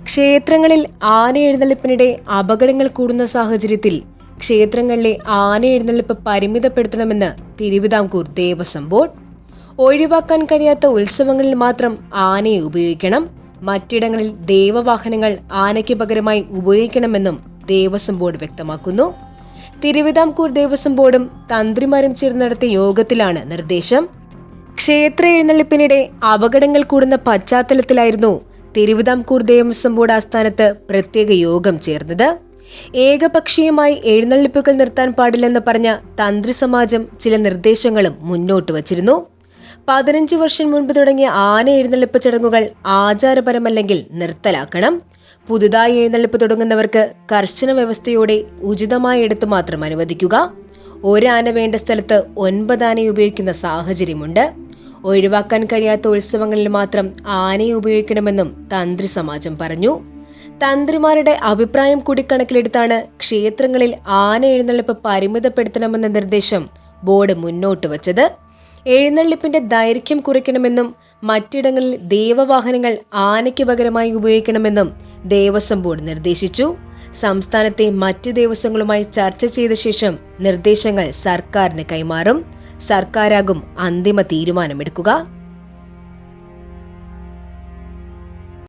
ക്ഷേത്രങ്ങളിൽ ആന എഴുന്നള്ളിപ്പിനിടെ അപകടങ്ങൾ കൂടുന്ന സാഹചര്യത്തിൽ ക്ഷേത്രങ്ങളിലെ ആന എഴുന്നള്ളിപ്പ് പരിമിതപ്പെടുത്തണമെന്ന് തിരുവിതാംകൂർ ദേവസ്വം ബോർഡ്. ഒഴിവാക്കാൻ കഴിയാത്ത ഉത്സവങ്ങളിൽ മാത്രം ആനയെ ഉപയോഗിക്കണം. മറ്റിടങ്ങളിൽ ദേവവാഹനങ്ങൾ ആനയ്ക്ക് പകരമായി ഉപയോഗിക്കണമെന്നും ദേവസ്വം ബോർഡ് വ്യക്തമാക്കുന്നു. തിരുവിതാംകൂർ ദേവസ്വം ബോർഡും തന്ത്രിമാരും ചേർന്ന് നടത്തിയ യോഗത്തിലാണ് നിർദ്ദേശം. ക്ഷേത്ര എഴുന്നള്ളിപ്പിനിടെ അപകടങ്ങൾ കൂടുന്ന പശ്ചാത്തലത്തിലായിരുന്നു തിരുവിതാംകൂർ ദേവസ്വം ബോർഡ് ആസ്ഥാനത്ത് പ്രത്യേക യോഗം ചേർന്നത്. ഏകപക്ഷീയമായി എഴുന്നള്ളിപ്പുകൾ നിർത്താൻ പാടില്ലെന്ന് പറഞ്ഞ തന്ത്രി സമാജം ചില നിർദ്ദേശങ്ങളും മുന്നോട്ട് വച്ചിരുന്നു. 15 വർഷം മുൻപ് തുടങ്ങിയ ആന എഴുന്നള്ളിപ്പ് ചടങ്ങുകൾ ആചാരപരമല്ലെങ്കിൽ നിർത്തലാക്കണം. പുതുതായി എഴുന്നള്ളിപ്പ് തുടങ്ങുന്നവർക്ക് കർശന വ്യവസ്ഥയോടെ ഉചിതമായ ഇടത്ത് മാത്രം അനുവദിക്കുക. ഒരാന വേണ്ട സ്ഥലത്ത് 9 ആനയെ ഉപയോഗിക്കുന്ന സാഹചര്യമുണ്ട്. ഒഴിവാക്കാൻ കഴിയാത്ത ഉത്സവങ്ങളിൽ മാത്രം ആനയെ ഉപയോഗിക്കണമെന്നും തന്ത്രി സമാജം പറഞ്ഞു. തന്ത്രിമാരുടെ അഭിപ്രായം കൂടി കണക്കിലെടുത്താണ് ക്ഷേത്രങ്ങളിൽ ആന എഴുന്നള്ളിപ്പ് പരിമിതപ്പെടുത്തണമെന്ന നിർദ്ദേശം ബോർഡ് മുന്നോട്ട് വച്ചത്. എഴുന്നള്ളിപ്പിന്റെ ദൈർഘ്യം കുറയ്ക്കണമെന്നും മറ്റിടങ്ങളിൽ ദേവവാഹനങ്ങൾ ആനയ്ക്ക് പകരമായി ഉപയോഗിക്കണമെന്നും ദേവസ്വം ബോർഡ് നിർദ്ദേശിച്ചു. സംസ്ഥാനത്തെ മറ്റ് ദേവസ്വങ്ങളുമായി ചർച്ച ചെയ്ത ശേഷം നിർദ്ദേശങ്ങൾ സർക്കാരിന് കൈമാറും. സർക്കാരാകും അന്തിമ തീരുമാനമെടുക്കുക.